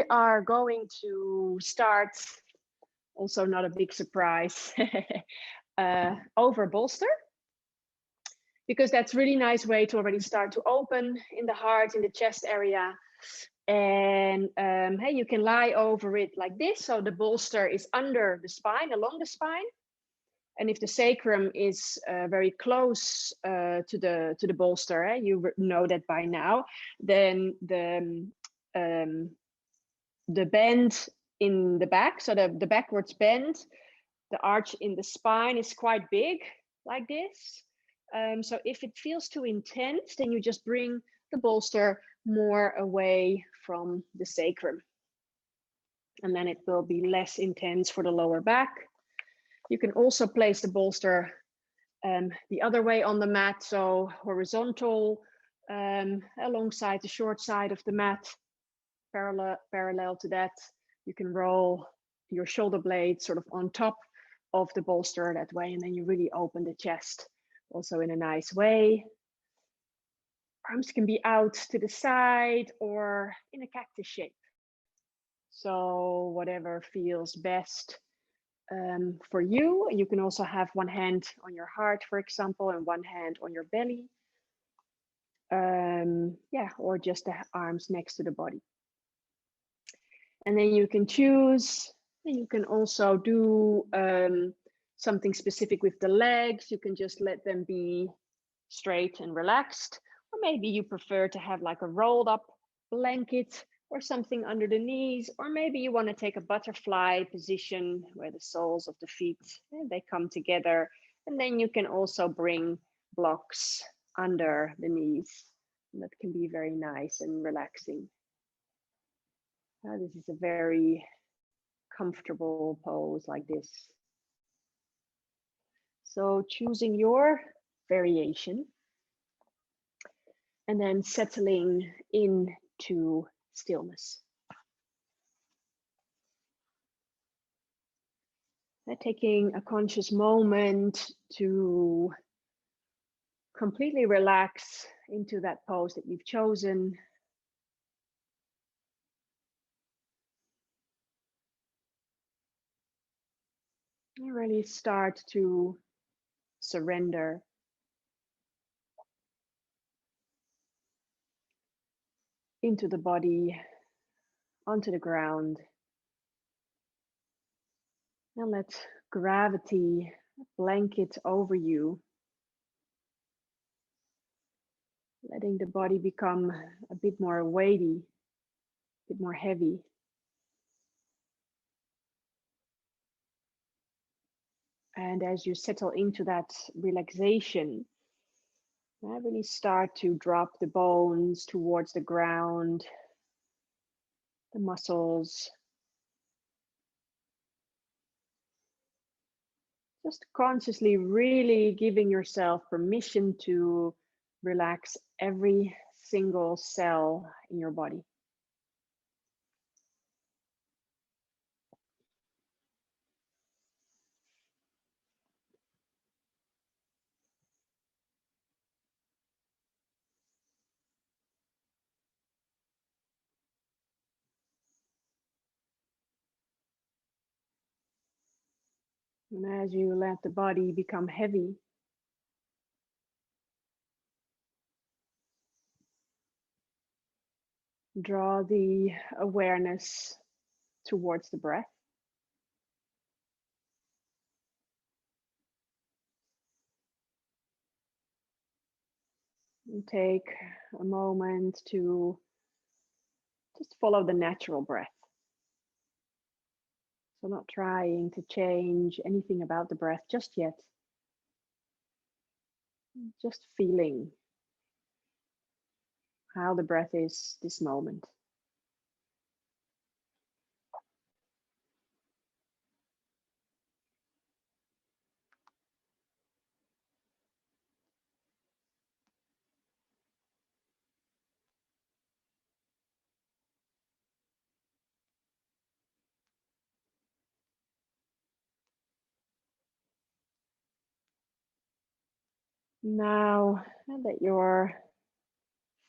we are going to start, also not a big surprise, over bolster, because that's a really nice way to already start to open in the heart, in the chest area. And hey, you can lie over it like this. So the bolster is under the spine, along the spine. And if the sacrum is very close to the bolster, you know that by now, then the bend in the back, so the backwards bend, the arch in the spine is quite big, like this. So if it feels too intense, then you just bring the bolster more away from the sacrum. And then it will be less intense for the lower back. You can also place the bolster the other way on the mat, so horizontal, alongside the short side of the mat, parallel to that. You can roll your shoulder blades sort of on top of the bolster that way, and then you really open the chest also in a nice way. Arms can be out to the side or in a cactus shape. So whatever feels best for you. You can also have one hand on your heart, for example, and one hand on your belly. Yeah, or just the arms next to the body. And then you can choose. You can also do something specific with the legs. You can just let them be straight and relaxed. Or maybe you prefer to have like a rolled up blanket or something under the knees. Or maybe you want to take a butterfly position where the soles of the feet, they come together. And then you can also bring blocks under the knees. And that can be very nice and relaxing. This is a very comfortable pose like this. So choosing your variation and then settling into stillness. Taking a conscious moment to completely relax into that pose that you've chosen. And really start to surrender. Into the body, onto the ground. And let gravity blanket over you. Letting the body become a bit more weighty, a bit more heavy. And as you settle into that relaxation, really start to drop the bones towards the ground, the muscles. Just consciously really giving yourself permission to relax every single cell in your body. And as you let the body become heavy, draw the awareness towards the breath. And take a moment to just follow the natural breath. So not trying to change anything about the breath just yet. Just feeling how the breath is this moment. Now that you're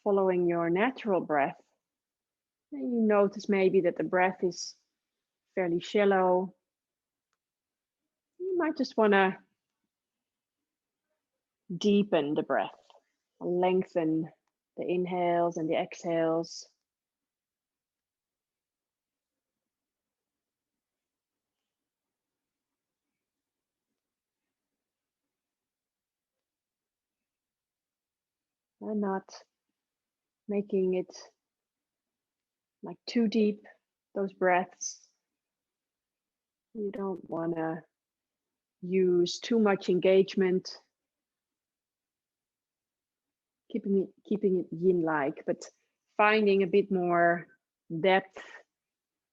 following your natural breath, And you notice maybe that the breath is fairly shallow. You might just want to deepen the breath, lengthen the inhales and the exhales. And not making it like too deep, those breaths. You don't want to use too much engagement, keeping it yin-like, but finding a bit more depth,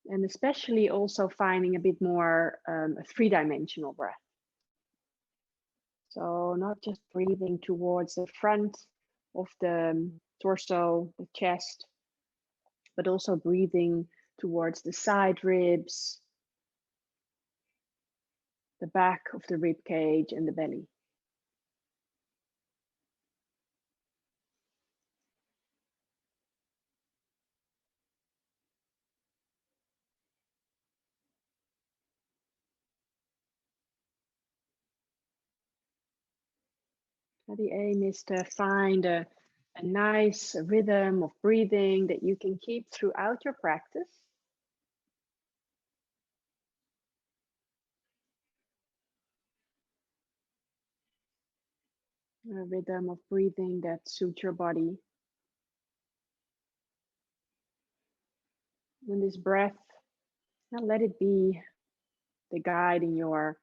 and especially also finding a bit more a three-dimensional breath. So not just breathing towards the front of the torso, the chest, but also breathing towards the side ribs, the back of the rib cage, and the belly. The aim is to find a nice rhythm of breathing that you can keep throughout your practice. A rhythm of breathing that suits your body. And this breath, now let it be the guide in your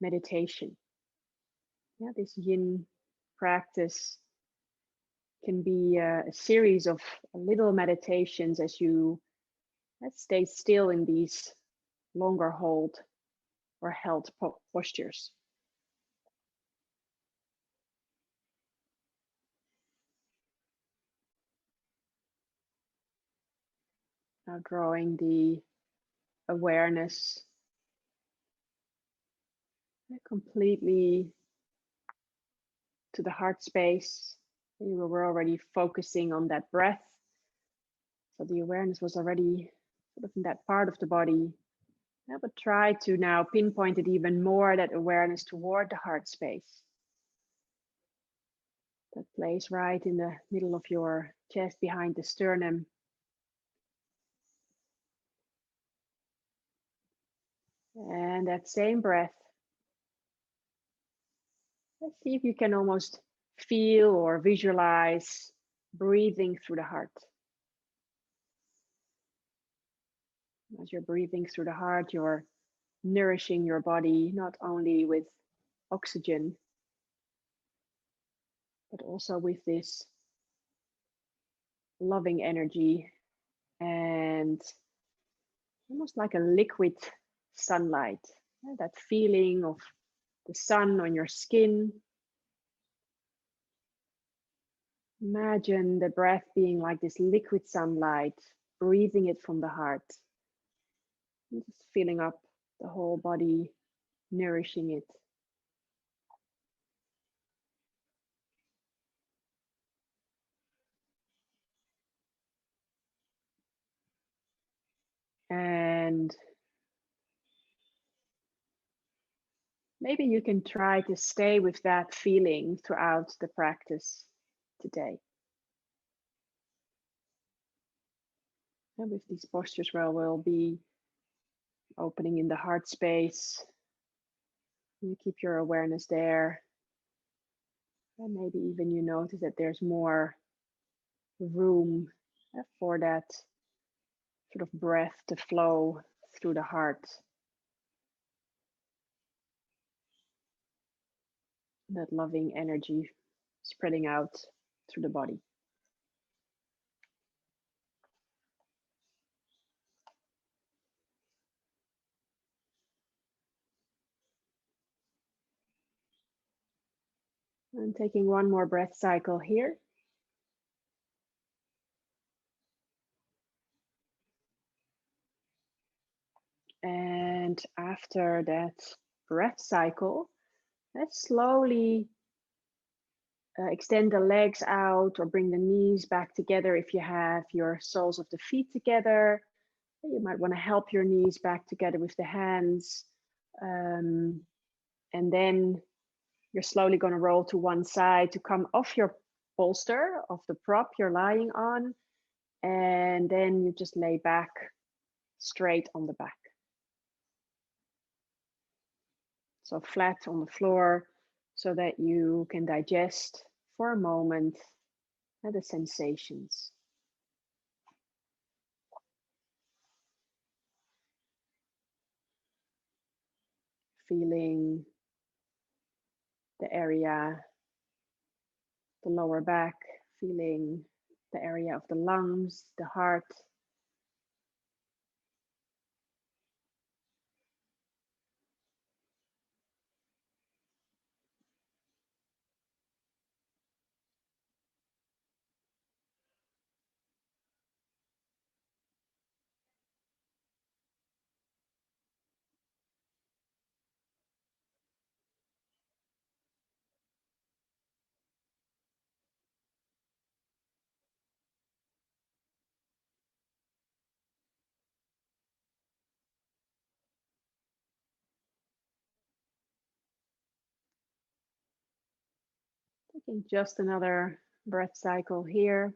meditation. Yeah, this yin practice can be a series of little meditations as you stay still in these longer hold or held postures. Now drawing the awareness completely to the heart space. You were already focusing on that breath. So the awareness was already sort of in that part of the body. Yeah, but try to now pinpoint it even more, that awareness toward the heart space. That place right in the middle of your chest behind the sternum. And that same breath, let's see if you can almost feel or visualize breathing through the heart. As you're breathing through the heart, you're nourishing your body not only with oxygen, but also with this loving energy and almost like a liquid sunlight. That feeling of the sun on your skin. Imagine the breath being like this liquid sunlight, breathing it from the heart. And just filling up the whole body, nourishing it. And maybe you can try to stay with that feeling throughout the practice today. And with these postures where we'll be opening in the heart space, you keep your awareness there. And maybe even you notice that there's more room for that sort of breath to flow through the heart. That loving energy spreading out through the body. And taking one more breath cycle here. And after that breath cycle, let's slowly extend the legs out or bring the knees back together if you have your soles of the feet together. You might want to help your knees back together with the hands. And then you're slowly going to roll to one side to come off your bolster, of the prop you're lying on. And then you just lay back straight on the back. So flat on the floor so that you can digest for a moment the sensations. Feeling the area, the lower back, feeling the area of the lungs, the heart. Taking just another breath cycle here.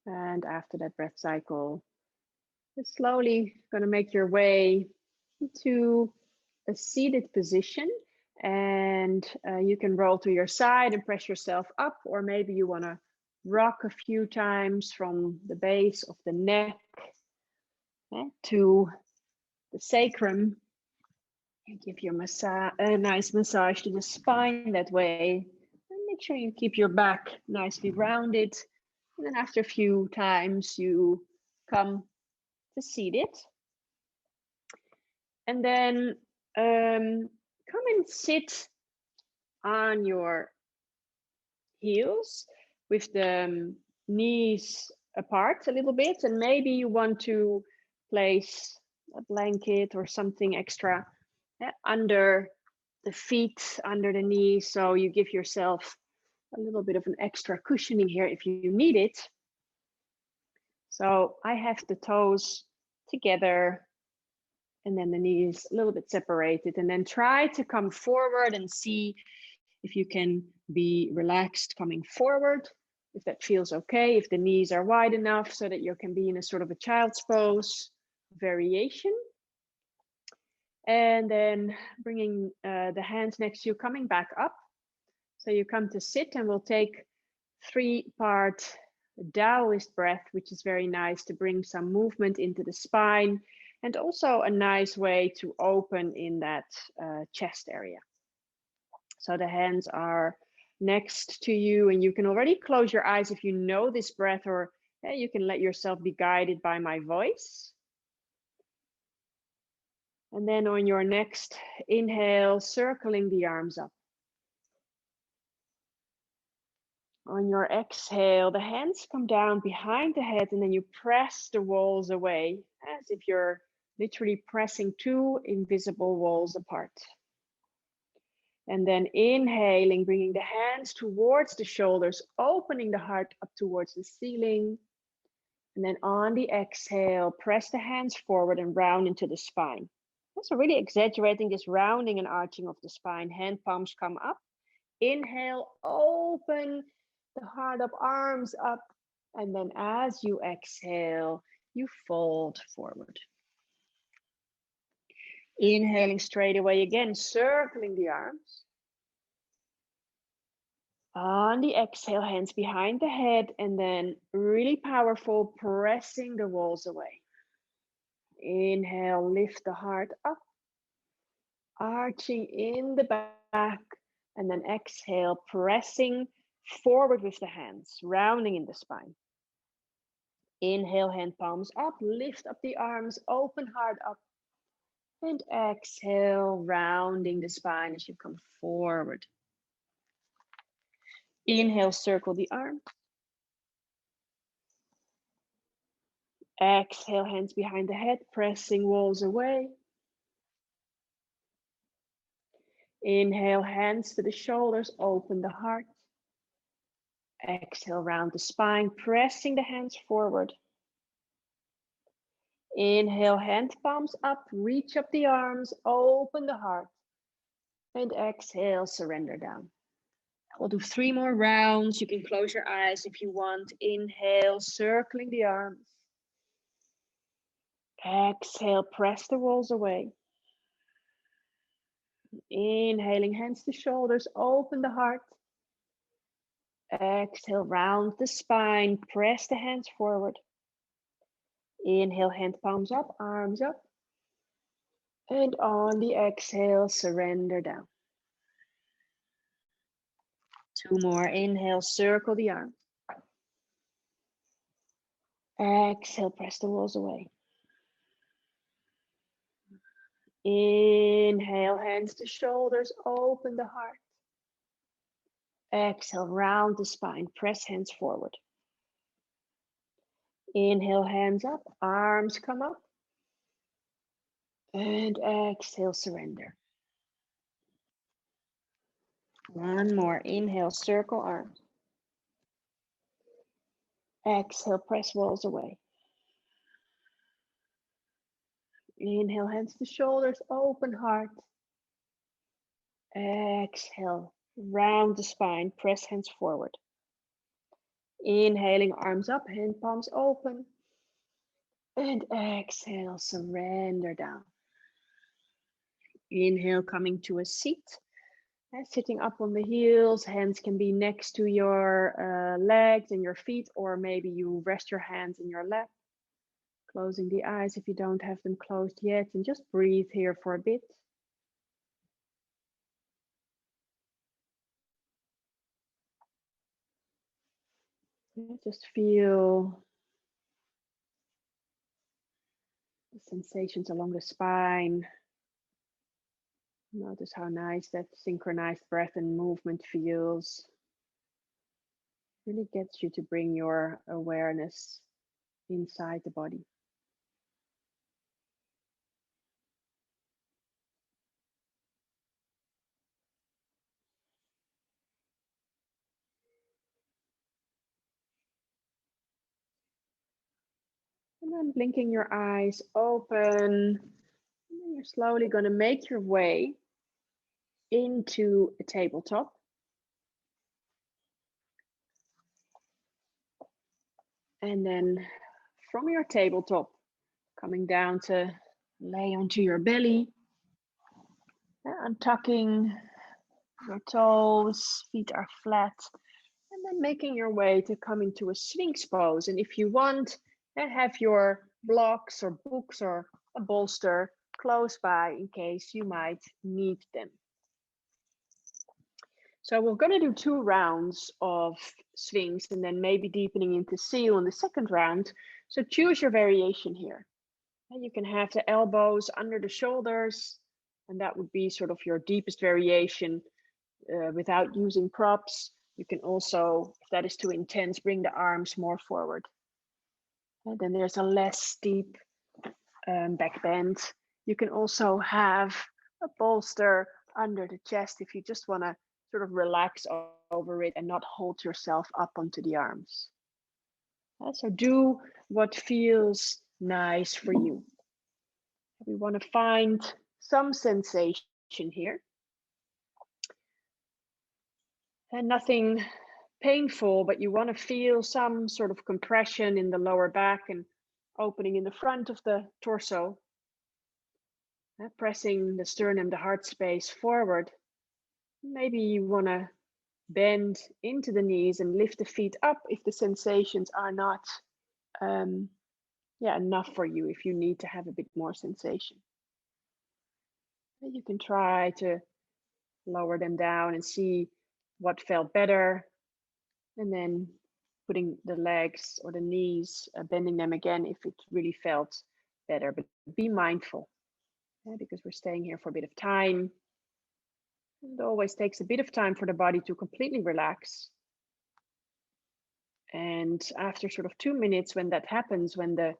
And after that breath cycle, you're slowly going to make your way to a seated position. And you can roll to your side and press yourself up, or maybe you want to rock a few times from the base of the neck to the sacrum. And give your a nice massage to the spine that way. And make sure you keep your back nicely rounded. And then after a few times, you come to seated. And then come and sit on your heels with the knees apart a little bit. And maybe you want to place a blanket or something extra under the feet, under the knees. So you give yourself a little bit of an extra cushioning here if you need it. So I have the toes together and then the knees a little bit separated, and then try to come forward and see if you can be relaxed coming forward, if that feels okay, if the knees are wide enough so that you can be in a sort of a child's pose variation. And then bringing the hands next to you, coming back up. So you come to sit, and we'll take 3-part Taoist breath, which is very nice to bring some movement into the spine, and also a nice way to open in that chest area. So the hands are next to you, and you can already close your eyes if you know this breath, or you can let yourself be guided by my voice. And then on your next inhale, circling the arms up. On your exhale, the hands come down behind the head, and then you press the walls away as if you're literally pressing 2 invisible walls apart. And then inhaling, bringing the hands towards the shoulders, opening the heart up towards the ceiling. And then on the exhale, press the hands forward and round into the spine. So really exaggerating this rounding and arching of the spine. Hand palms come up. Inhale, open the heart up, arms up. And then as you exhale, you fold forward. Inhaling straight away again, circling the arms. On the exhale, hands behind the head, and then really powerful, pressing the walls away. Inhale, lift the heart up, arching in the back, and then exhale, pressing forward with the hands, rounding in the spine. Inhale, hand palms up, lift up the arms, open heart up, and exhale, rounding the spine as you come forward. Inhale, circle the arms. Exhale, hands behind the head, pressing walls away. Inhale, hands to the shoulders, open the heart. Exhale, round the spine, pressing the hands forward. Inhale, hand palms up, reach up the arms, open the heart. And exhale, surrender down. We'll do 3 more rounds. You can close your eyes if you want. Inhale, circling the arms. Exhale, press the walls away. Inhaling, hands to shoulders, open the heart. Exhale, round the spine, press the hands forward. Inhale, hand palms up, arms up. And on the exhale, surrender down. 2 more. Inhale, circle the arms. Exhale, press the walls away. Inhale, hands to shoulders, open the heart. Exhale, round the spine, press hands forward. Inhale, hands up, arms come up. And exhale, surrender. 1 more. Inhale, circle arms. Exhale, press walls away. Inhale, hands to shoulders, open heart. Exhale, round the spine, press hands forward. Inhaling, arms up, hand palms open. And exhale, surrender down. Inhale, coming to a seat. Sitting up on the heels, hands can be next to your legs and your feet, or maybe you rest your hands in your lap. Closing the eyes if you don't have them closed yet, and just breathe here for a bit. Just feel the sensations along the spine. Notice how nice that synchronized breath and movement feels. Really gets you to bring your awareness inside the body. And then blinking your eyes open. And then you're slowly going to make your way into a tabletop. And then from your tabletop, coming down to lay onto your belly. Untucking your toes, feet are flat. And then making your way to coming to a Sphinx pose. And if you want, have your blocks or books or a bolster close by in case you might need them. So we're going to do 2 rounds of Sphinx and then maybe deepening into Seal in the second round. So choose your variation here. And you can have the elbows under the shoulders, and that would be sort of your deepest variation without using props. You can also, if that is too intense, bring the arms more forward. And then there's a less steep back bend. You can also have a bolster under the chest if you just want to sort of relax over it and not hold yourself up onto the arms. So do what feels nice for you. We want to find some sensation here. And nothing painful, but you want to feel some sort of compression in the lower back and opening in the front of the torso. Pressing the sternum, the heart space forward. Maybe you want to bend into the knees and lift the feet up if the sensations are not enough for you, if you need to have a bit more sensation. You can try to lower them down and see what felt better. And then putting the legs or the knees, bending them again if it really felt better. But be mindful, because we're staying here for a bit of time. It always takes a bit of time for the body to completely relax. And after sort of 2 minutes, when that happens, when the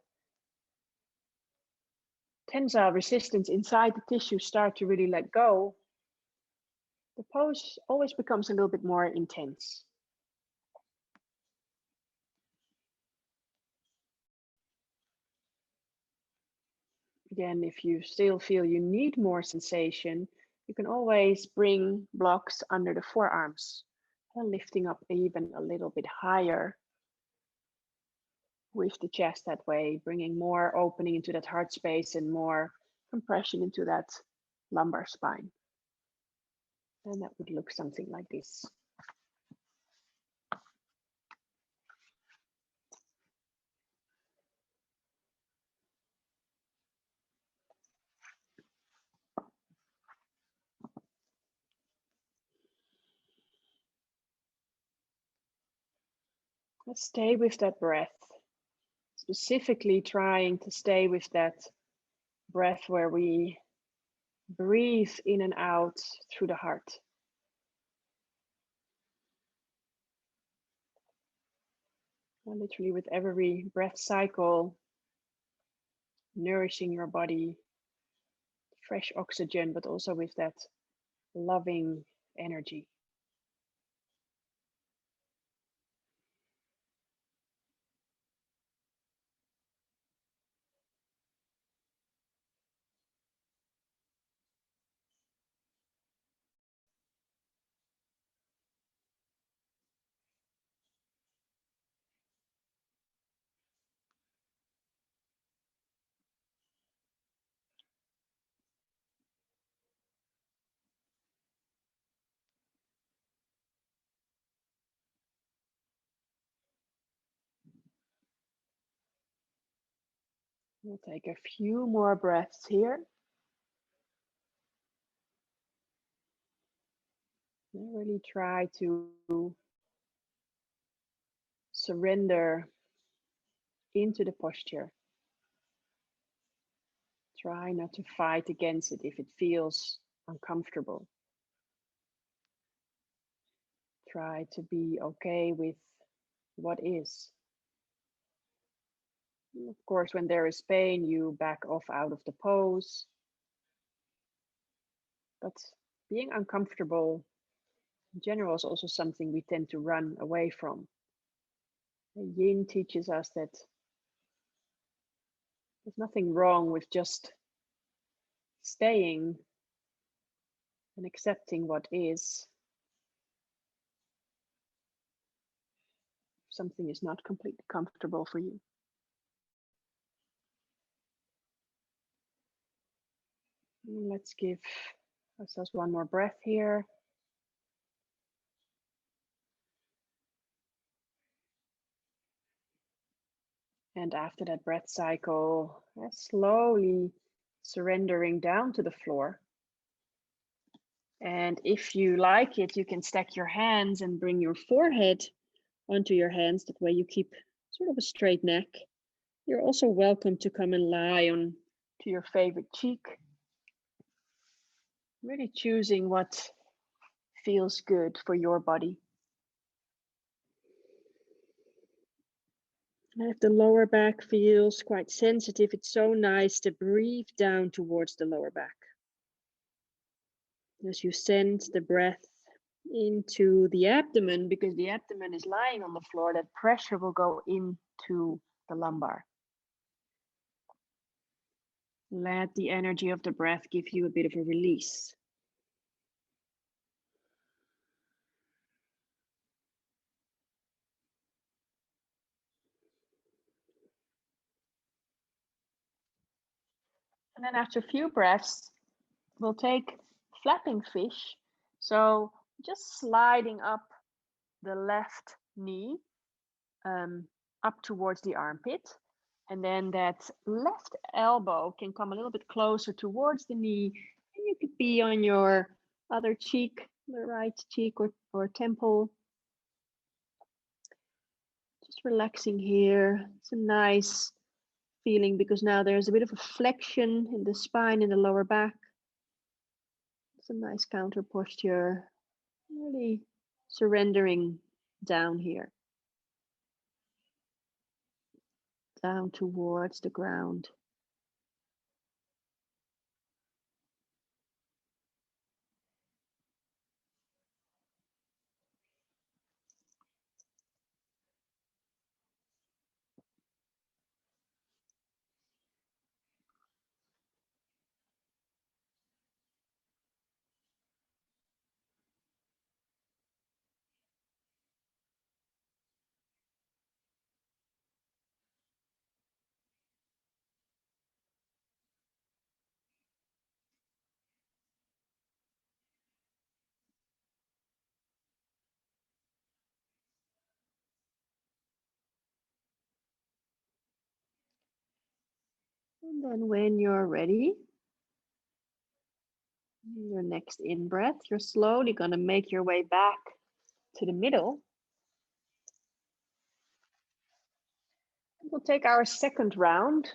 tensile resistance inside the tissue start to really let go, the pose always becomes a little bit more intense. Again, if you still feel you need more sensation, you can always bring blocks under the forearms, and lifting up even a little bit higher with the chest that way, bringing more opening into that heart space and more compression into that lumbar spine. And that would look something like this. Let's stay with that breath, specifically trying to stay with that breath where we breathe in and out through the heart. And literally with every breath cycle, nourishing your body, fresh oxygen, but also with that loving energy. We'll take a few more breaths here. And really try to surrender into the posture. Try not to fight against it if it feels uncomfortable. Try to be okay with what is. Of course, when there is pain, you back off out of the pose. But being uncomfortable in general is also something we tend to run away from. And Yin teaches us that there's nothing wrong with just staying and accepting what is. If something is not completely comfortable for you. And let's give ourselves one more breath here. And after that breath cycle, slowly surrendering down to the floor. And if you like it, you can stack your hands and bring your forehead onto your hands. That way you keep sort of a straight neck. You're also welcome to come and lie on to your favorite cheek. Really choosing what feels good for your body. And if the lower back feels quite sensitive, it's so nice to breathe down towards the lower back. As you send the breath into the abdomen, because the abdomen is lying on the floor, that pressure will go into the lumbar. Let the energy of the breath give you a bit of a release. And then after a few breaths, we'll take flapping fish. So just sliding up the left knee up towards the armpit. And then that left elbow can come a little bit closer towards the knee. And you could be on your other cheek, the right cheek or temple. Just relaxing here. It's a nice feeling because now there's a bit of a flexion in the spine in the lower back. It's a nice counter posture. Really surrendering down here. Down towards the ground. And then when you're ready, your next in-breath, you're slowly going to make your way back to the middle. We'll take our second round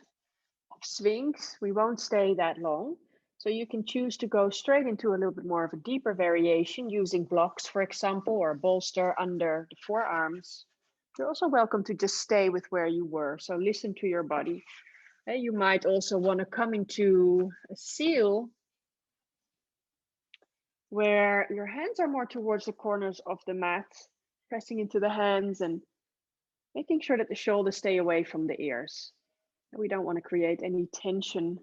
of swings. We won't stay that long. So you can choose to go straight into a little bit more of a deeper variation using blocks, for example, or a bolster under the forearms. You're also welcome to just stay with where you were. So listen to your body. You might also want to come into a seal where your hands are more towards the corners of the mat, pressing into the hands and making sure that the shoulders stay away from the ears. We don't want to create any tension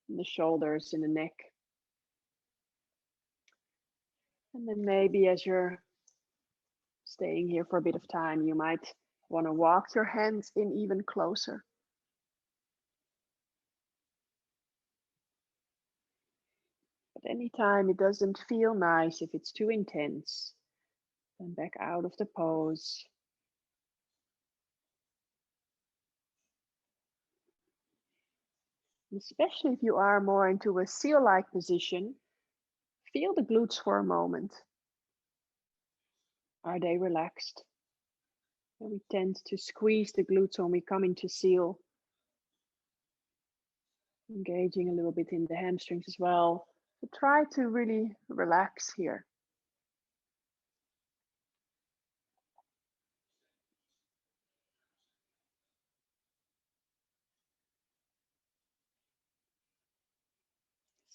in the shoulders, in the neck. And then maybe as you're staying here for a bit of time, you might want to walk your hands in even closer. But anytime it doesn't feel nice, if it's too intense, then back out of the pose. Especially if you are more into a seal-like position, feel the glutes for a moment. Are they relaxed? And we tend to squeeze the glutes when we come into seal. Engaging a little bit in the hamstrings as well. So try to really relax here.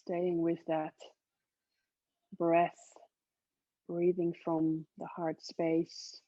Staying with that breath, breathing from the heart space.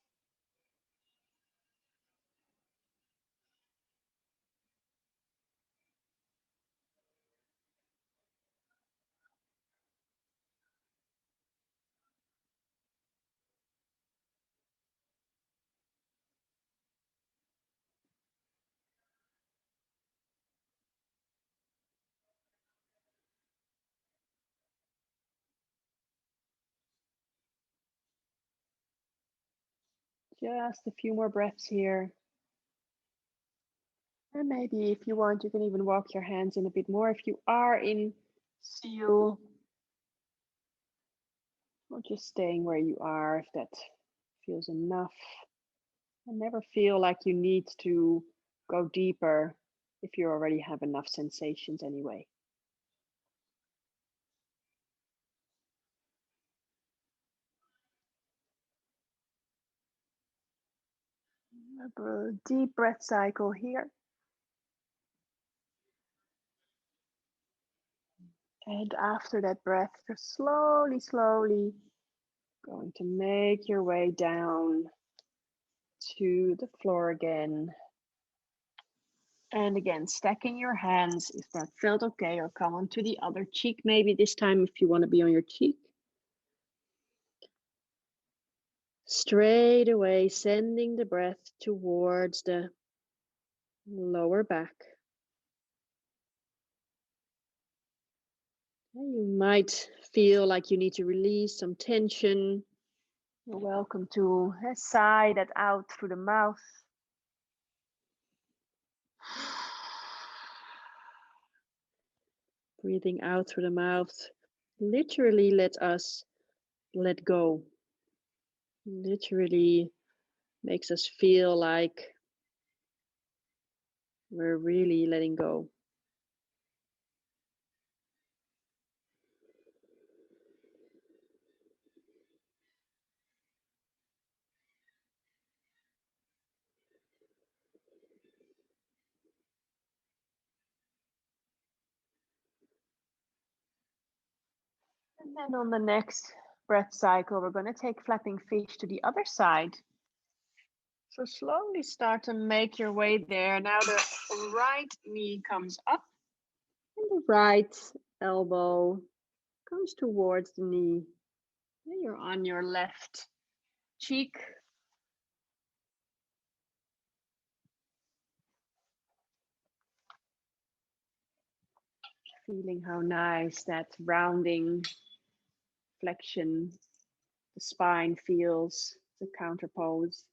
Just a few more breaths here. And maybe if you want, you can even walk your hands in a bit more. If you are in seal, or just staying where you are, if that feels enough. And never feel like you need to go deeper if you already have enough sensations anyway. A deep breath cycle here. And after that breath, you're slowly, slowly going to make your way down to the floor again. And again, stacking your hands if that felt okay, or come onto the other cheek maybe this time if you want to be on your cheek. Straight away, sending the breath towards the lower back. You might feel like you need to release some tension. You're welcome to sigh that out through the mouth. Breathing out through the mouth literally let us let go. Literally makes us feel like we're really letting go. And then on the next breath cycle, we're going to take flapping fish to the other side. So slowly start to make your way there. Now the right knee comes up and the right elbow comes towards the knee. And you're on your left cheek. Feeling how nice that rounding flexion, the spine feels, the counter pose.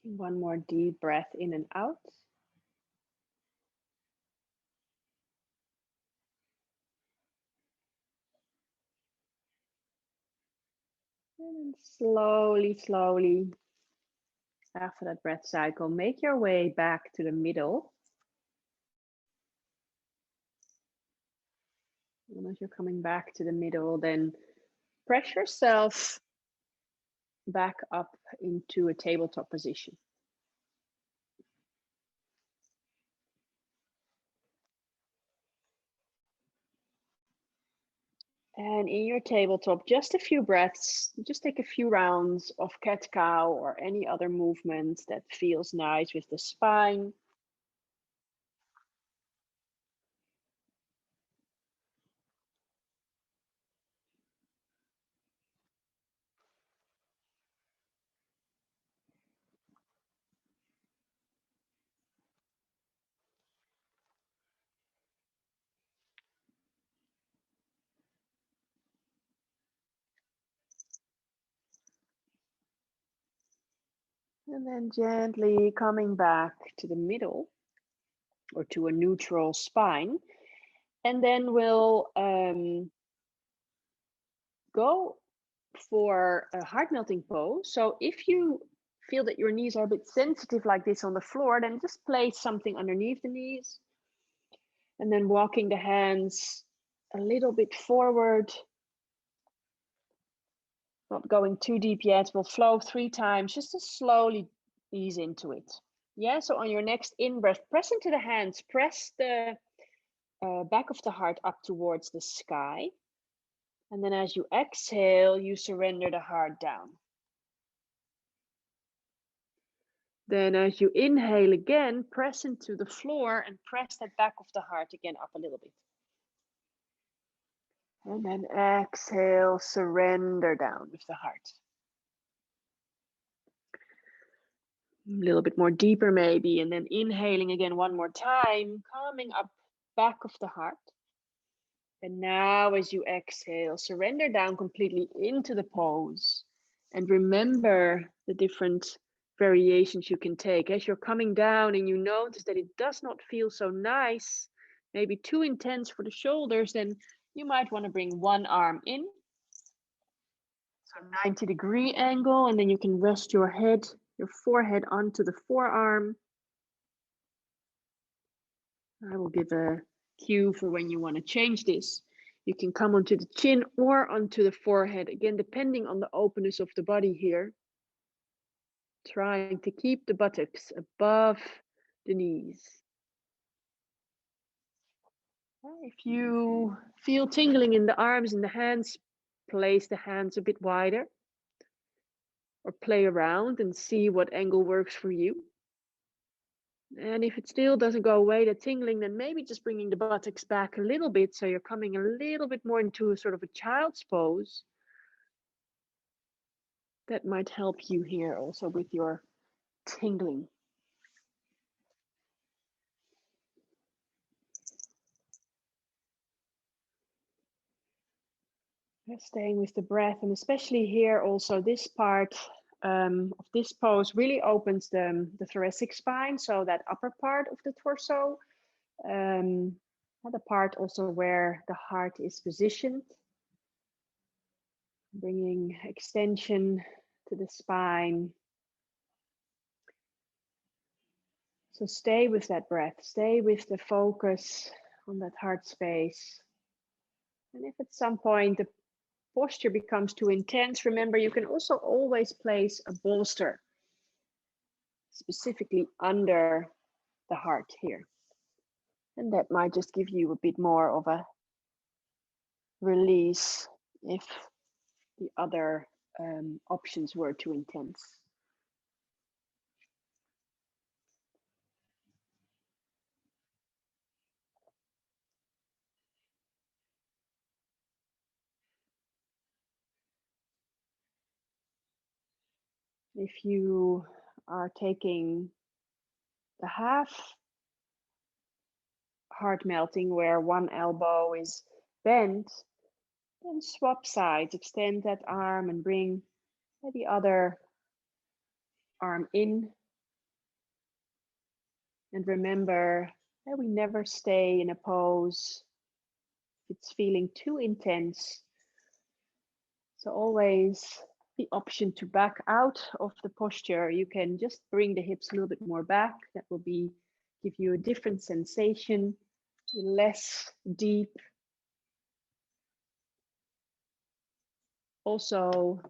One more deep breath in and out. And then slowly, slowly, after that breath cycle, make your way back to the middle. And as you're coming back to the middle, then press yourself back up into a tabletop position. And in your tabletop, just a few breaths, just take a few rounds of cat-cow or any other movement that feels nice with the spine. And then gently coming back to the middle or to a neutral spine. And then we'll go for a heart melting pose. So if you feel that your knees are a bit sensitive like this on the floor, then just place something underneath the knees. And then walking the hands a little bit forward. Not going too deep yet. We'll flow 3 times just to slowly ease into it. Yeah, so on your next in-breath, press into the hands. Press the back of the heart up towards the sky. And then as you exhale, you surrender the heart down. Then as you inhale again, press into the floor and press that back of the heart again up a little bit. And then exhale, surrender down with the heart. A little bit more deeper maybe, and then inhaling again one more time, coming up back of the heart. And now as you exhale, surrender down completely into the pose. And remember the different variations you can take. As you're coming down and you notice that it does not feel so nice, maybe too intense for the shoulders, then you might want to bring one arm in. So 90-degree angle, and then you can rest your head, your forehead onto the forearm. I will give a cue for when you want to change this. You can come onto the chin or onto the forehead, again, depending on the openness of the body here. Trying to keep the buttocks above the knees. If you feel tingling in the arms and the hands, place the hands a bit wider. Or play around and see what angle works for you. And if it still doesn't go away, the tingling, then maybe just bringing the buttocks back a little bit so you're coming a little bit more into a sort of a child's pose. That might help you here also with your tingling. Staying with the breath, and especially here also this part of this pose really opens the thoracic spine, so that upper part of the torso, the part also where the heart is positioned. Bringing extension to the spine. So stay with that breath, stay with the focus on that heart space. And if at some point the posture becomes too intense, remember you can also always place a bolster specifically under the heart here. And that might just give you a bit more of a release if the other options were too intense. If you are taking the half heart melting where one elbow is bent, then swap sides, extend that arm and bring the other arm in And remember that we never stay in a pose if it's feeling too intense. So always the option to back out of the posture. You can just bring the hips a little bit more back. That will give you a different sensation, less deep. Also,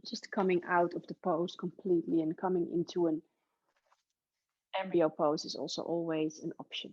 just coming out of the pose completely and coming into an embryo pose is also always an option.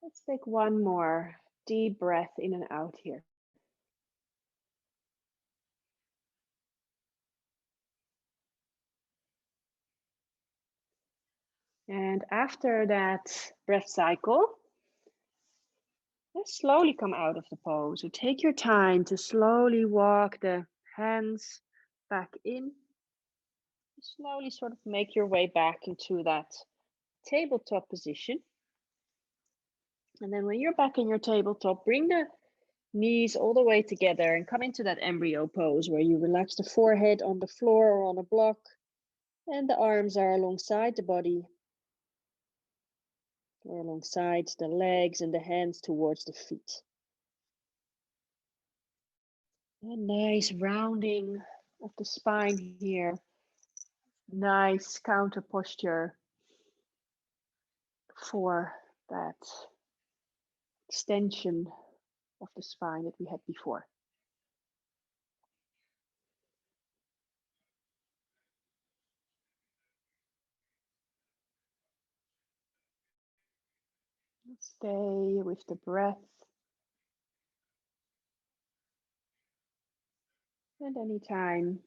Let's take one more deep breath in and out here. And after that breath cycle, let's slowly come out of the pose. So take your time to slowly walk the hands back in. Slowly sort of make your way back into that tabletop position. And then when you're back in your tabletop, bring the knees all the way together and come into that embryo pose where you relax the forehead on the floor or on a block and the arms are alongside the body or alongside the legs and the hands towards the feet. A nice rounding of the spine here. Nice counter posture for that extension of the spine that we had before. Stay with the breath. And anytime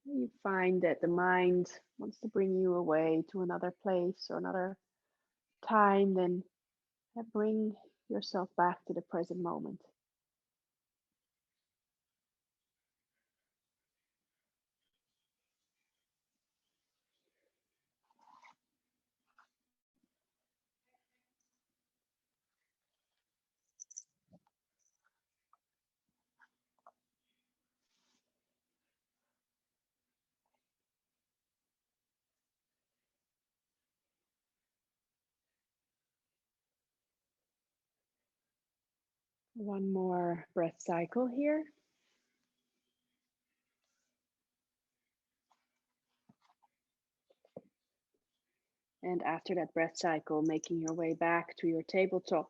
you find that the mind wants to bring you away to another place or another time, then bring yourself back to the present moment. One more breath cycle here. And after that breath cycle, making your way back to your tabletop.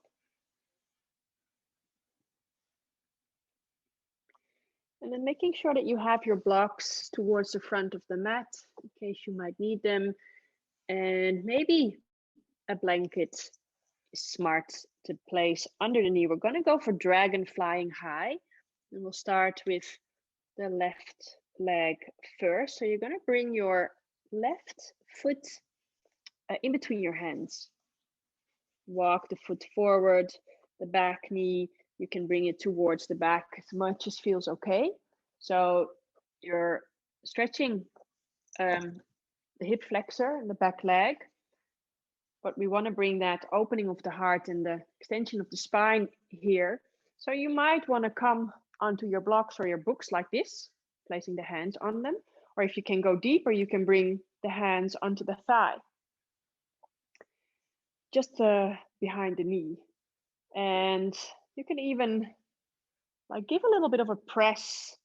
And then making sure that you have your blocks towards the front of the mat in case you might need them. And maybe a blanket is smart to place under the knee. We're going to go for dragon flying high. And we'll start with the left leg first. So you're going to bring your left foot in between your hands. Walk the foot forward, the back knee, you can bring it towards the back as much as feels okay. So you're stretching the hip flexor and the back leg, but we want to bring that opening of the heart and the extension of the spine here. So you might want to come onto your blocks or your books like this, placing the hands on them. Or if you can go deeper, you can bring the hands onto the thigh, just behind the knee. And you can even like give a little bit of a press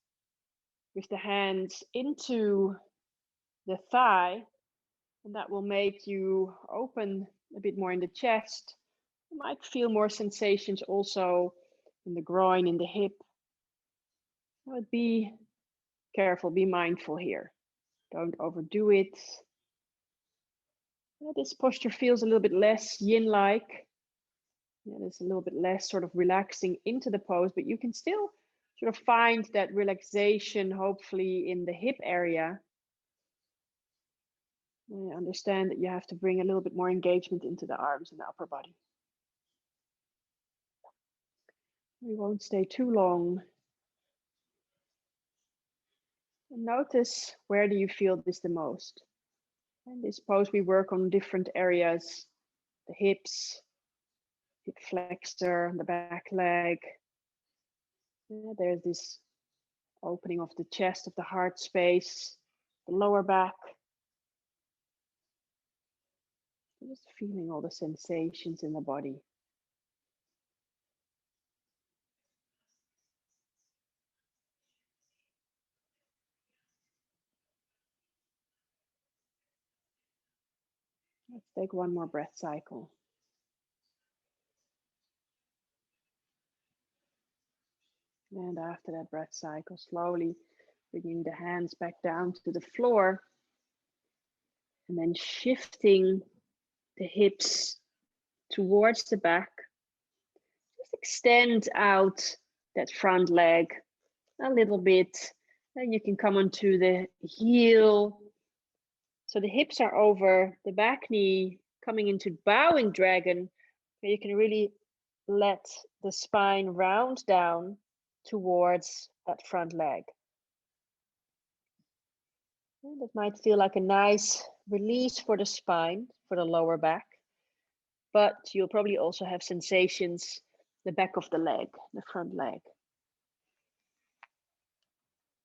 with the hands into the thigh, and that will make you open a bit more in the chest. You might feel more sensations also in the groin, in the hip. But be careful, be mindful here. Don't overdo it. This posture feels a little bit less yin-like. There's a little bit less sort of relaxing into the pose, but you can still sort of find that relaxation, hopefully in the hip area. I understand that you have to bring a little bit more engagement into the arms and the upper body. We won't stay too long. And notice, where do you feel this the most? In this pose, we work on different areas, the hips, hip flexor, the back leg. There's this opening of the chest, of the heart space, the lower back. Just feeling all the sensations in the body. Let's take one more breath cycle. And after that breath cycle, slowly bringing the hands back down to the floor. And then shifting the hips towards the back. Just extend out that front leg a little bit. Then you can come onto the heel. So the hips are over the back knee, coming into bowing dragon. Where you can really let the spine round down towards that front leg. And that might feel like a nice release for the spine, for the lower back. But you'll probably also have sensations the back of the leg, the front leg.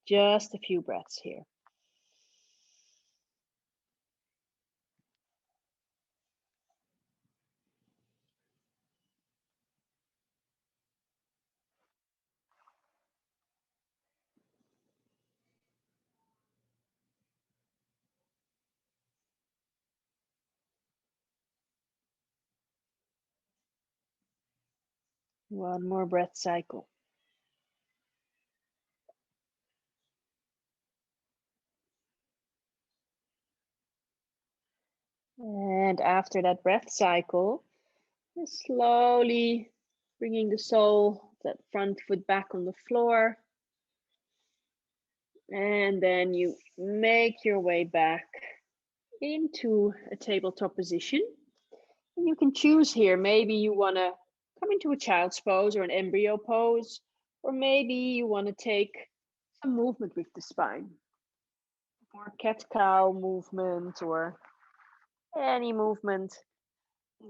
Just a few breaths here. One more breath cycle. And after that breath cycle, just slowly bringing the sole, that front foot back on the floor. And then you make your way back into a tabletop position. And you can choose here. Maybe you want to come into a child's pose or an embryo pose, or maybe you want to take some movement with the spine, or cat-cow movement, or any movement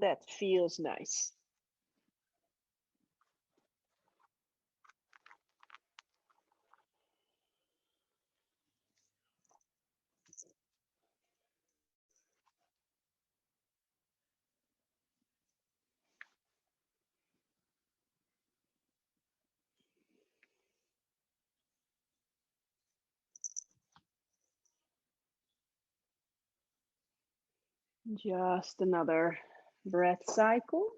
that feels nice. Just another breath cycle.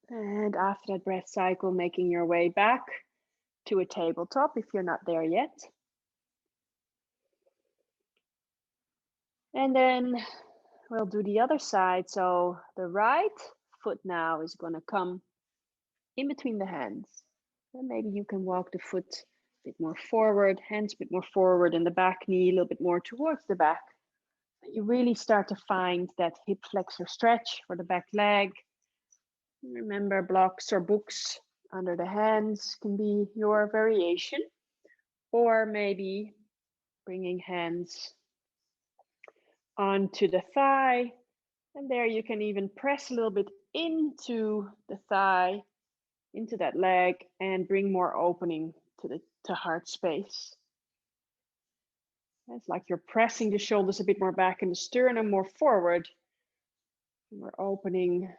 And after that breath cycle, making your way back to a tabletop if you're not there yet. And then we'll do the other side. So the right foot now is going to come in between the hands. And maybe you can walk the foot a bit more forward, hands a bit more forward, and the back knee a little bit more towards the back. You really start to find that hip flexor stretch for the back leg. Remember, blocks or books under the hands can be your variation, or maybe bringing hands onto the thigh, and there you can even press a little bit into the thigh, into that leg, and bring more opening to the heart space. It's like you're pressing the shoulders a bit more back and the sternum more forward. And we're opening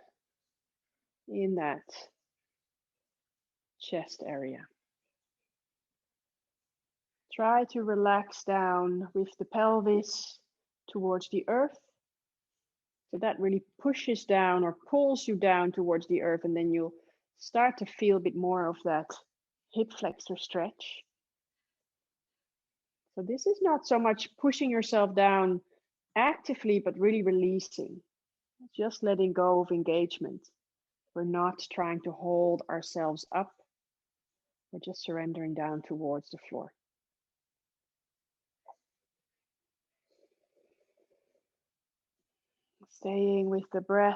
in that chest area. Try to relax down with the pelvis towards the earth. So that really pushes down or pulls you down towards the earth, and then you'll start to feel a bit more of that hip flexor stretch. So this is not so much pushing yourself down actively, but really releasing, just letting go of engagement. We're not trying to hold ourselves up. We're just surrendering down towards the floor. Staying with the breath.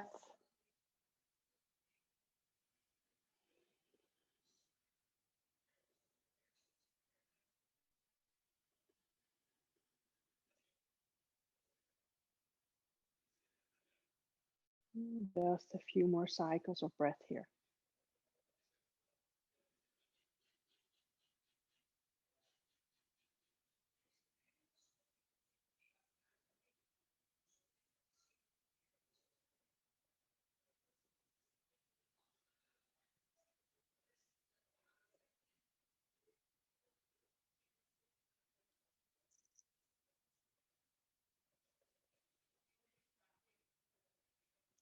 Just a few more cycles of breath here.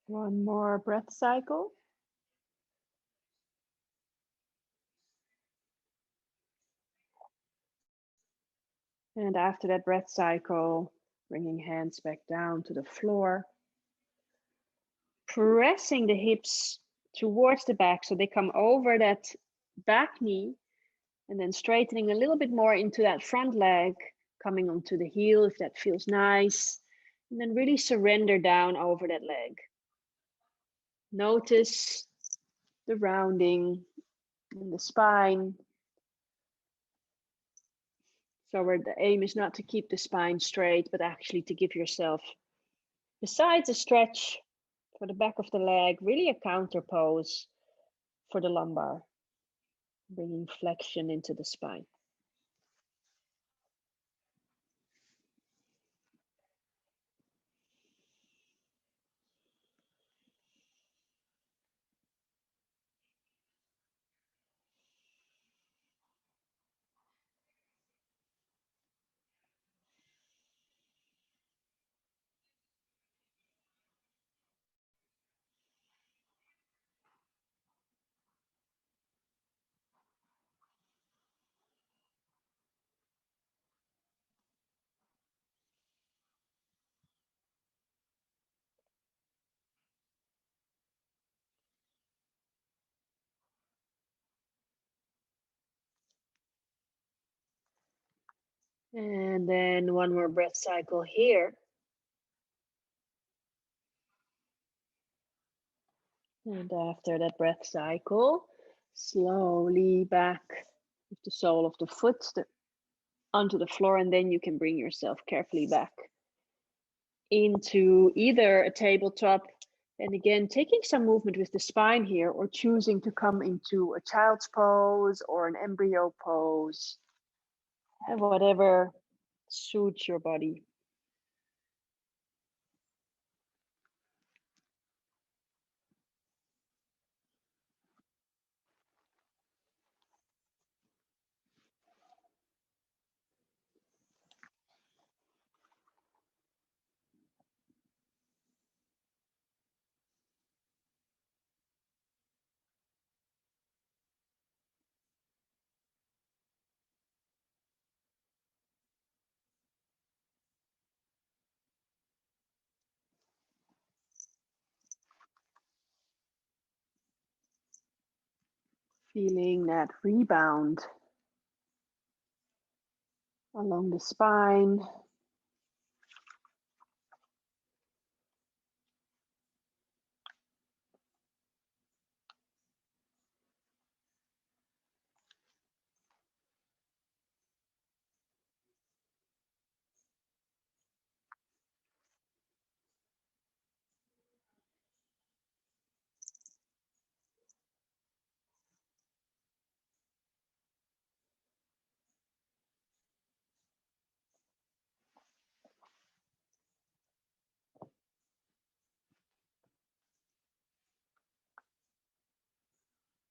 One more breath cycle. And after that breath cycle, bringing hands back down to the floor. Pressing the hips towards the back so they come over that back knee, and then straightening a little bit more into that front leg, coming onto the heel if that feels nice, and then really surrender down over that leg. Notice the rounding in the spine. So where the aim is not to keep the spine straight, but actually to give yourself, besides a stretch for the back of the leg, really a counter pose for the lumbar, bringing flexion into the spine. And then one more breath cycle here. And after that breath cycle, slowly back with the sole of the foot onto the floor, and then you can bring yourself carefully back into either a tabletop, and again, taking some movement with the spine here, or choosing to come into a child's pose or an embryo pose, and whatever suits your body. Feeling that rebound along the spine.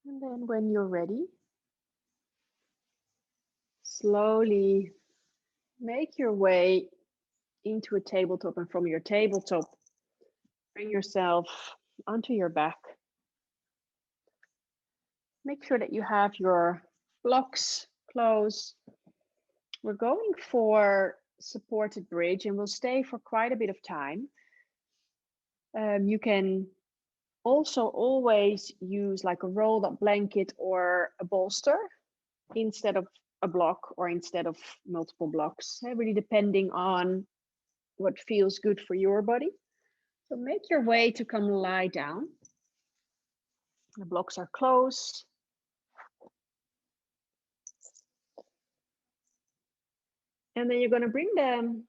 And then when you're ready, slowly make your way into a tabletop, and from your tabletop, bring yourself onto your back. Make sure that you have your blocks close, We're going for supported bridge and we'll stay for quite a bit of time. You can also always use like a rolled up blanket or a bolster instead of a block or instead of multiple blocks, really depending on what feels good for your body. So make your way to come lie down. The blocks are closed. And then you're going to bring the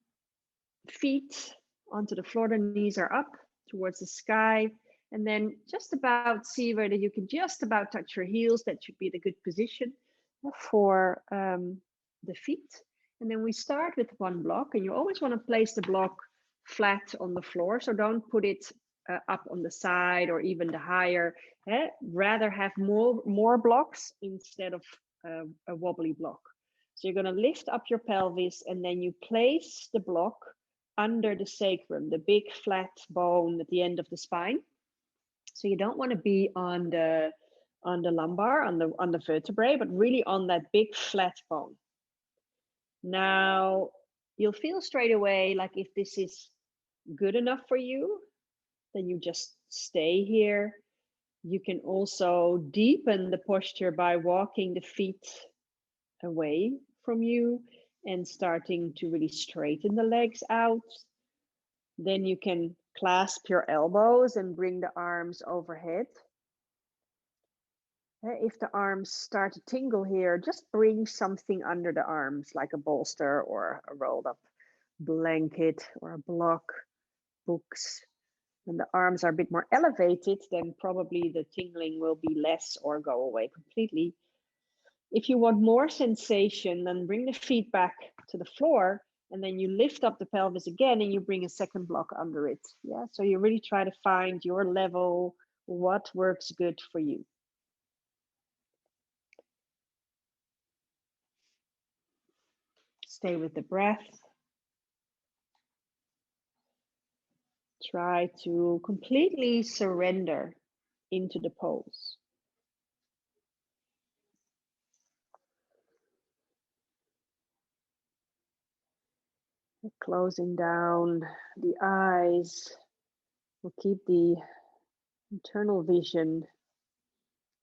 feet onto the floor. The knees are up towards the sky. And then just about see whether you can just about touch your heels. That should be the good position for the feet. And then we start with one block. And you always want to place the block flat on the floor. So don't put it up on the side or even the higher. Rather have more blocks instead of a wobbly block. So you're going to lift up your pelvis and then you place the block under the sacrum, the big flat bone at the end of the spine. So you don't want to be on the lumbar, on the vertebrae, but really on that big flat bone. Now you'll feel straight away like if this is good enough for you, then you just stay here. You can also deepen the posture by walking the feet away from you and starting to really straighten the legs out. Then you can clasp your elbows and bring the arms overhead. If the arms start to tingle here, just bring something under the arms, like a bolster or a rolled up blanket or a block, books. When the arms are a bit more elevated, then probably the tingling will be less or go away completely. If you want more sensation, then bring the feet back to the floor and then you lift up the pelvis again and you bring a second block under it. Yeah, so you really try to find your level, what works good for you. Stay with the breath. Try to completely surrender into the pose. Closing down the eyes. We'll keep the internal vision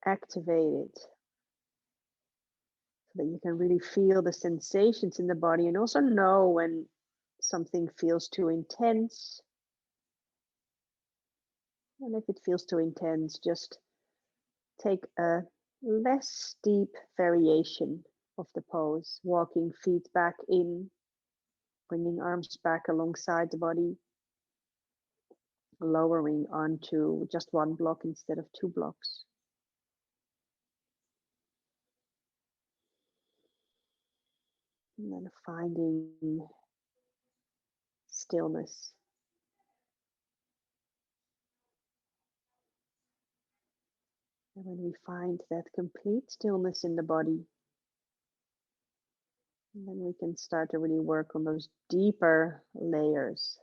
activated so that you can really feel the sensations in the body and also know when something feels too intense. And if it feels too intense, just take a less steep variation of the pose, walking feet back in, bringing arms back alongside the body, lowering onto just one block instead of two blocks. And then finding stillness. And when we find that complete stillness in the body, then we can start to really work on those deeper layers.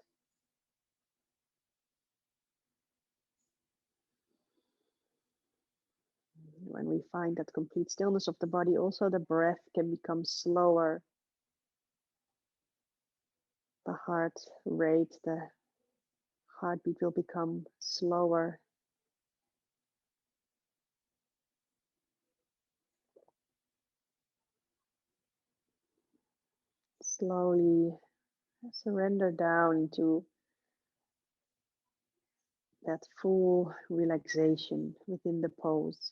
When we find that complete stillness of the body, also the breath can become slower. The heart rate, the heartbeat will become slower. Slowly surrender down into that full relaxation within the pose.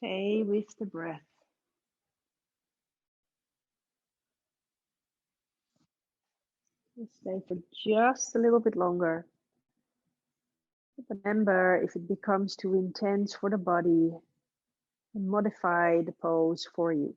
Stay with the breath. Stay for just a little bit longer. Remember, if it becomes too intense for the body, modify the pose for you.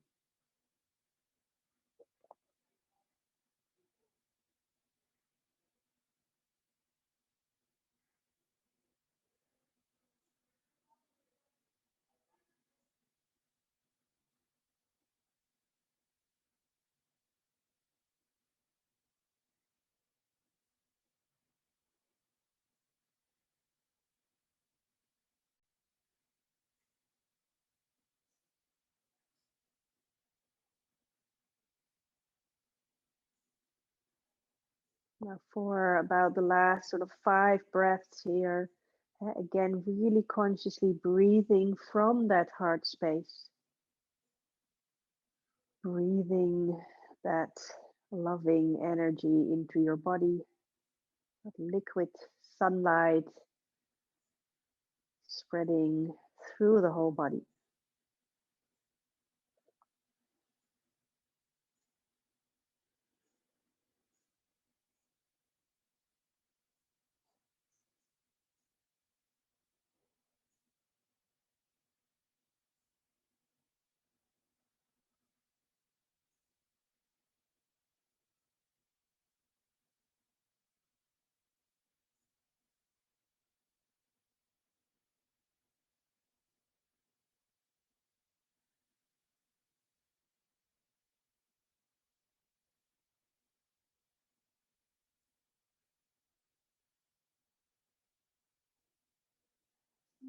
Now for about the last sort of 5 breaths here, again, really consciously breathing from that heart space. Breathing that loving energy into your body, that liquid sunlight spreading through the whole body.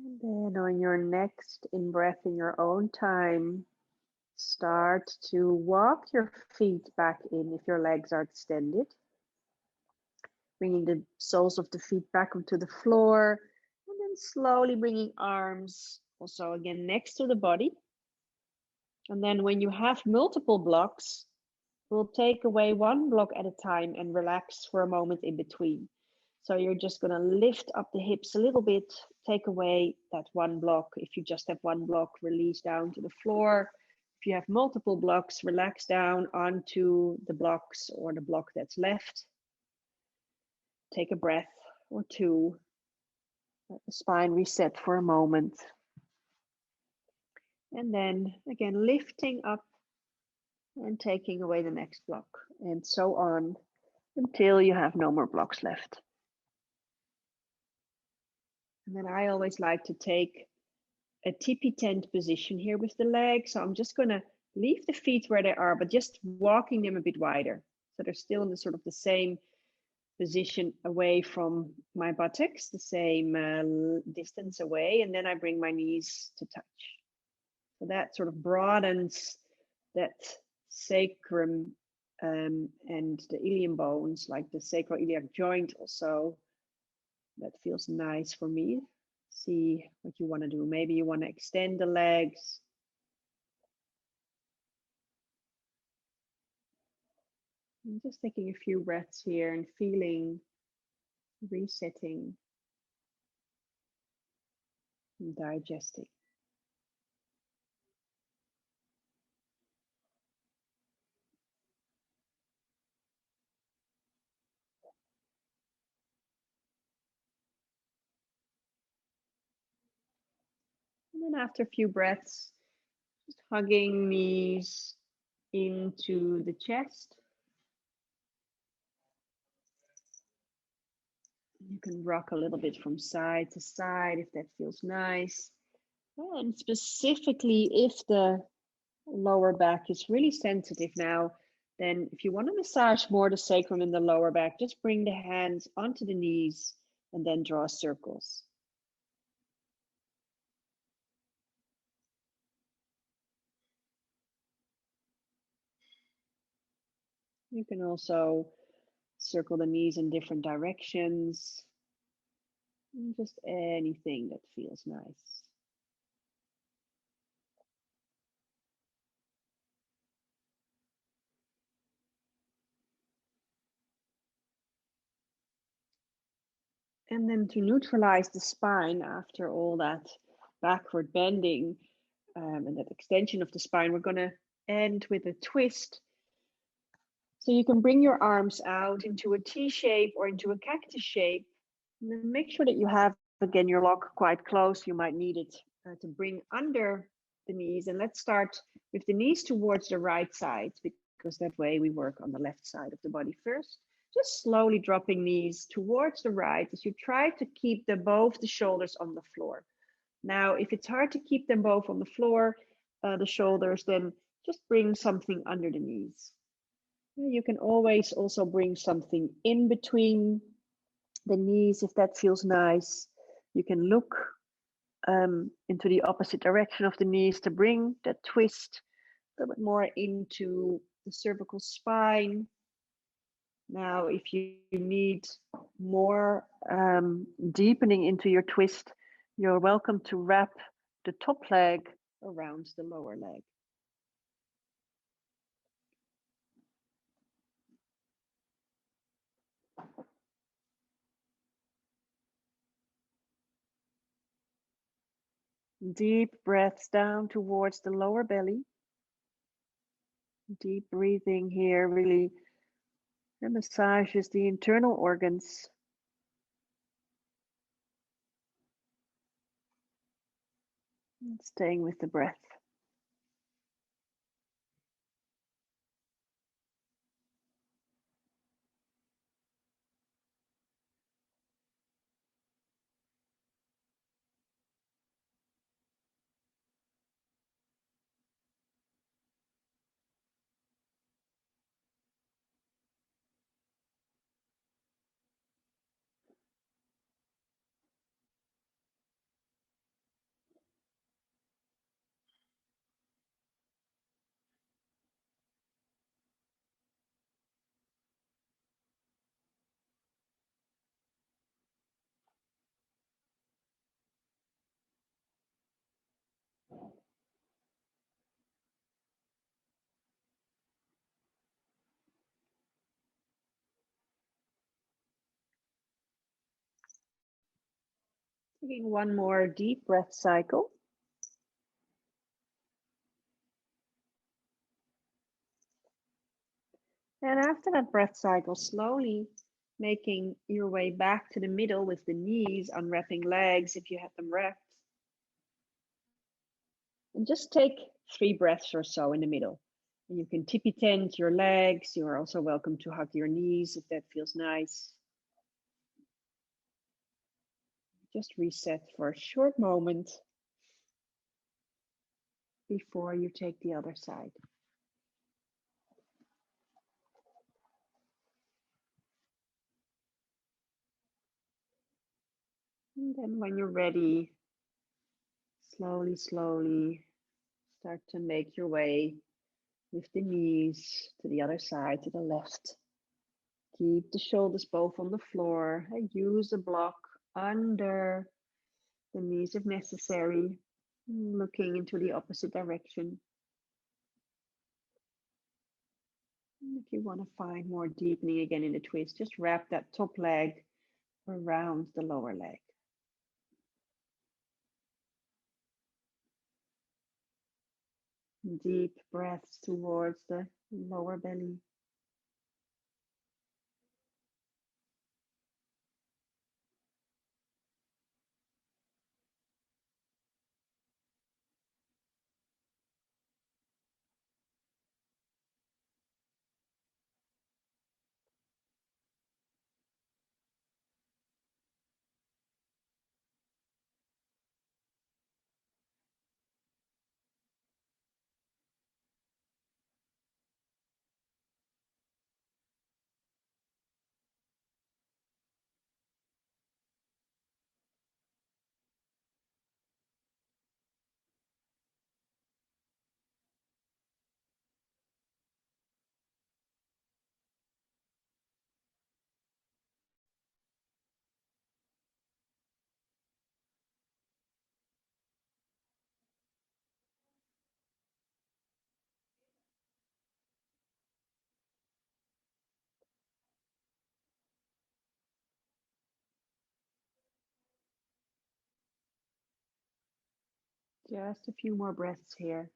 And then on your next in-breath in your own time, start to walk your feet back in if your legs are extended. Bringing the soles of the feet back onto the floor. And then slowly bringing arms also again next to the body. And then when you have multiple blocks, we'll take away one block at a time and relax for a moment in between. So you're just going to lift up the hips a little bit, take away that one block. If you just have one block, release down to the floor. If you have multiple blocks, relax down onto the blocks or the block that's left. Take a breath or two. Let the spine reset for a moment. And then again, lifting up and taking away the next block, and so on until you have no more blocks left. And then I always like to take a tippy tent position here with the legs. So I'm just going to leave the feet where they are, but just walking them a bit wider. So they're still in the sort of the same position away from my buttocks, the same distance away. And then I bring my knees to touch. So that sort of broadens that sacrum and the ilium bones, like the sacroiliac joint also. That feels nice for me. See what you want to do. Maybe you want to extend the legs. I'm just taking a few breaths here and feeling, resetting, and digesting. And then after a few breaths, just hugging knees into the chest. You can rock a little bit from side to side if that feels nice. And specifically if the lower back is really sensitive now, then if you want to massage more the sacrum in the lower back, just bring the hands onto the knees and then draw circles. You can also circle the knees in different directions. Just anything that feels nice. And then to neutralize the spine after all that backward bending, and that extension of the spine, we're going to end with a twist. So you can bring your arms out into a T shape or into a cactus shape. And then make sure that you have, again, your lock quite close. You might need it to bring under the knees. And let's start with the knees towards the right side, because that way we work on the left side of the body first. Just slowly dropping knees towards the right as you try to keep them both the shoulders on the floor. Now, if it's hard to keep them both on the floor, the shoulders, then just bring something under the knees. You can always also bring something in between the knees if that feels nice. You can look into the opposite direction of the knees to bring that twist a little bit more into the cervical spine. Now, if you need more deepening into your twist, you're welcome to wrap the top leg around the lower leg. Deep breaths down towards the lower belly. Deep breathing here really massages the internal organs. And staying with the breath. Taking one more deep breath cycle. And after that breath cycle, slowly making your way back to the middle with the knees, unwrapping legs if you have them wrapped. And just take 3 breaths or so in the middle. And you can tippy tent your legs. You are also welcome to hug your knees if that feels nice. Just reset for a short moment before you take the other side. And then when you're ready, slowly start to make your way with the knees to the other side, to the left. Keep the shoulders both on the floor and use a block under the knees if necessary, looking into the opposite direction. If you want to find more deepening again in the twist, just wrap that top leg around the lower leg. Deep breaths towards the lower belly. Just a few more breaths here.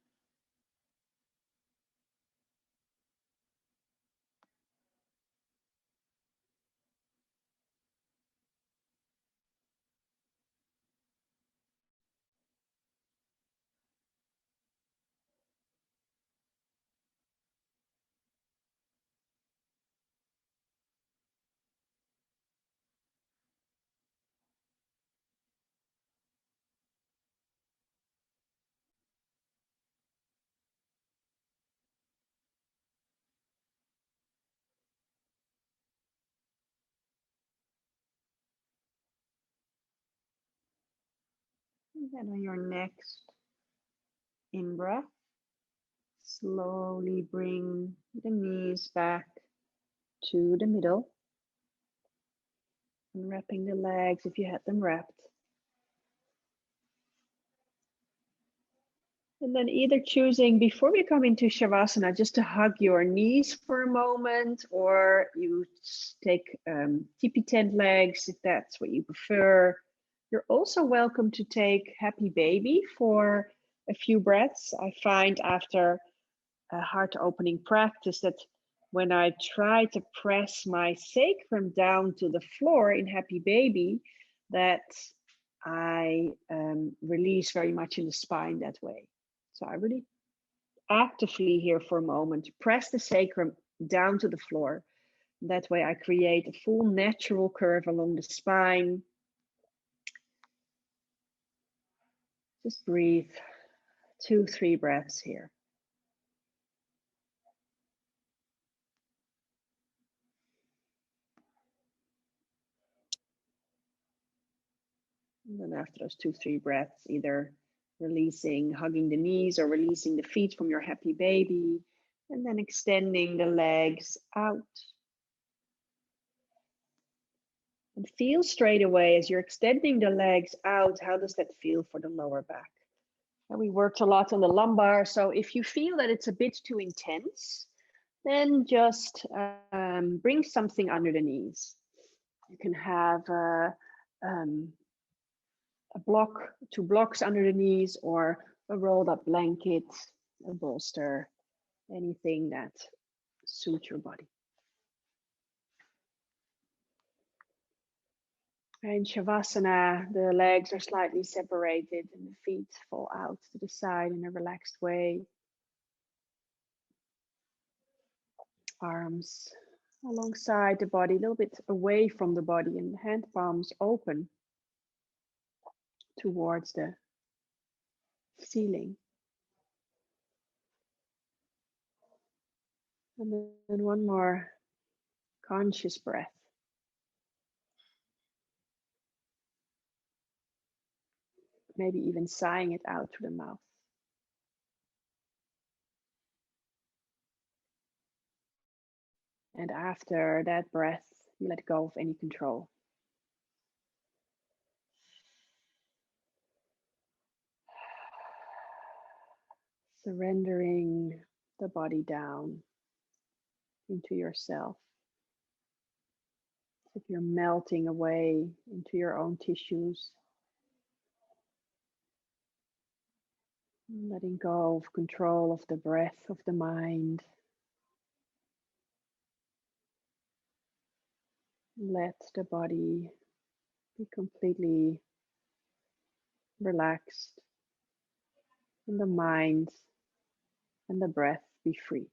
And then on your next in breath, slowly bring the knees back to the middle. Unwrapping the legs if you had them wrapped. And then either choosing, before we come into Shavasana, just to hug your knees for a moment, or you take tippy tent legs if that's what you prefer. You're also welcome to take happy baby for a few breaths. I find after a heart opening practice that when I try to press my sacrum down to the floor in happy baby, that I release very much in the spine that way. So I really actively here for a moment press the sacrum down to the floor. That way I create a full natural curve along the spine. Just breathe 2-3 breaths here. And then after those 2-3 breaths, either releasing, hugging the knees or releasing the feet from your happy baby, and then extending the legs out. And feel straight away as you're extending the legs out, how does that feel for the lower back? And we worked a lot on the lumbar, so if you feel that it's a bit too intense, then just bring something under the knees. You can have a block, 2 blocks under the knees, or a rolled up blanket, a bolster, anything that suits your body. In Shavasana, the legs are slightly separated and the feet fall out to the side in a relaxed way. Arms alongside the body, a little bit away from the body, and hand palms open towards the ceiling. And then one more conscious breath. Maybe even sighing it out through the mouth. And after that breath, you let go of any control. Surrendering the body down into yourself. As if you're melting away into your own tissues. Letting go of control of the breath, of the mind. Let the body be completely relaxed, and the mind and the breath be free.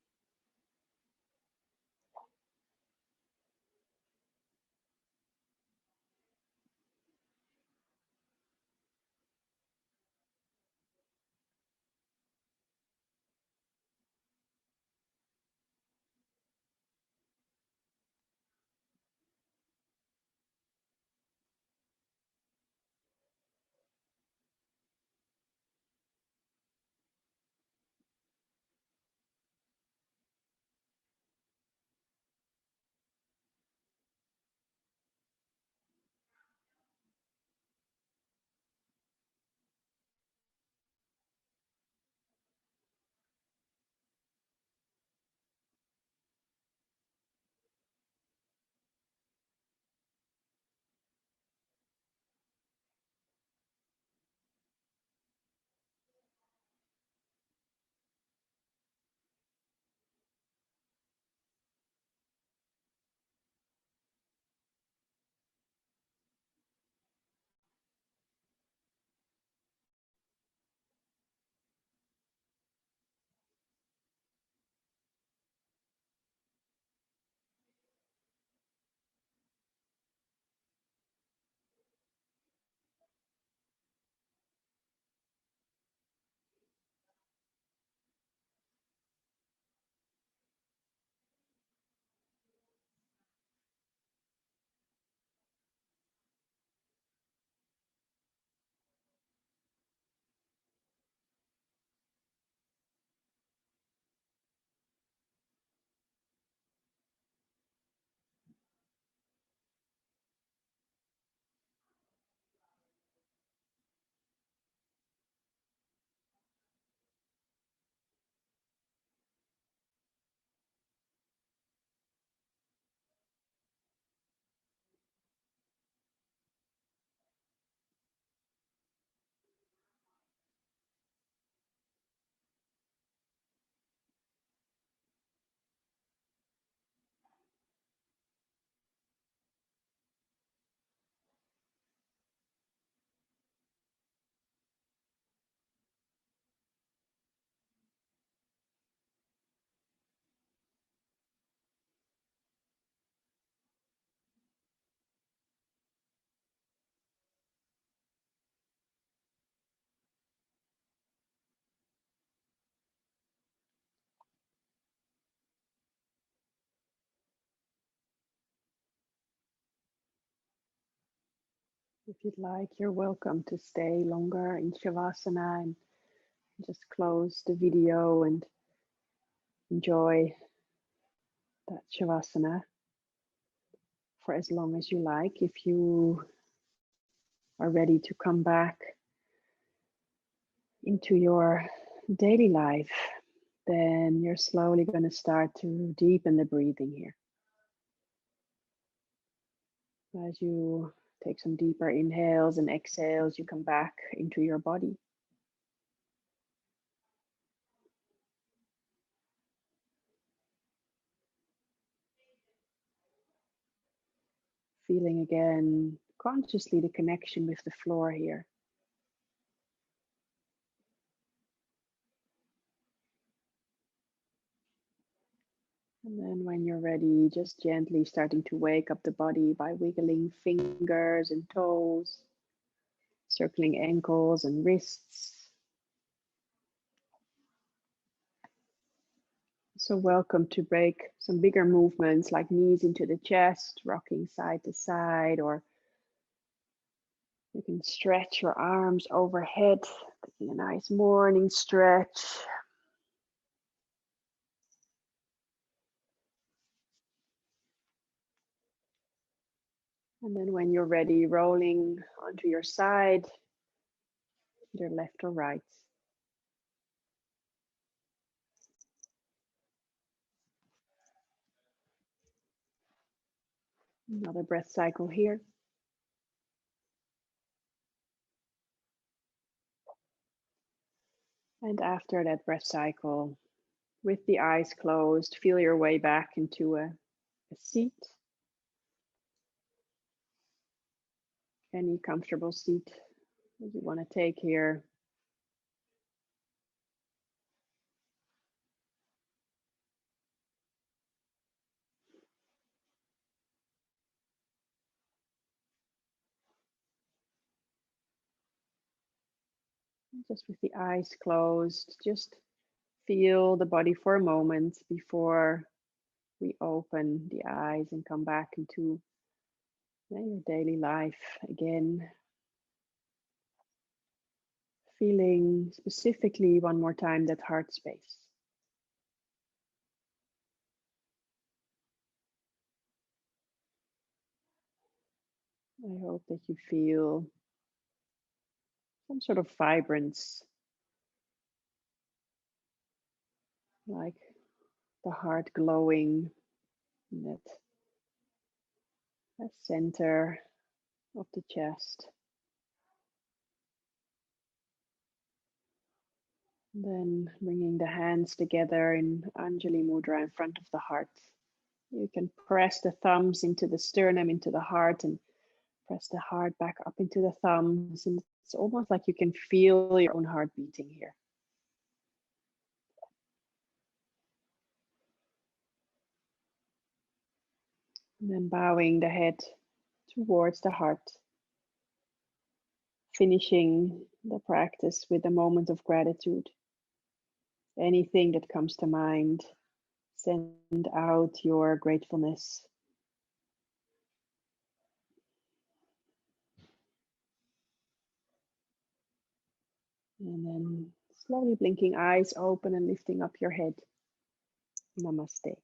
If you'd like, you're welcome to stay longer in Shavasana and just close the video and enjoy that Shavasana for as long as you like. If you are ready to come back into your daily life, then you're slowly going to start to deepen the breathing here. As you take some deeper inhales and exhales, you come back into your body. Feeling again consciously the connection with the floor here. And then when you're ready, just gently starting to wake up the body by wiggling fingers and toes, circling ankles and wrists. So welcome to break some bigger movements like knees into the chest, rocking side to side, or you can stretch your arms overhead, taking a nice morning stretch. And then when you're ready, rolling onto your side, either left or right. Another breath cycle here. And after that breath cycle, with the eyes closed, feel your way back into a seat. Any comfortable seat that you want to take here. Just with the eyes closed, just feel the body for a moment before we open the eyes and come back into your daily life again. Feeling specifically one more time that heart space. I hope that you feel some sort of vibrance, like the heart glowing in that center of the chest. Then bringing the hands together in Anjali Mudra in front of the heart. You can press the thumbs into the sternum, into the heart, and press the heart back up into the thumbs. And it's almost like you can feel your own heart beating here. And then bowing the head towards the heart. Finishing the practice with a moment of gratitude. Anything that comes to mind, send out your gratefulness. And then slowly blinking eyes open and lifting up your head. Namaste.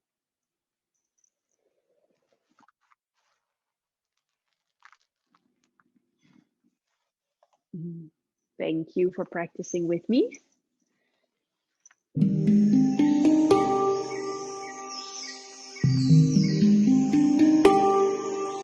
Thank you for practicing with me.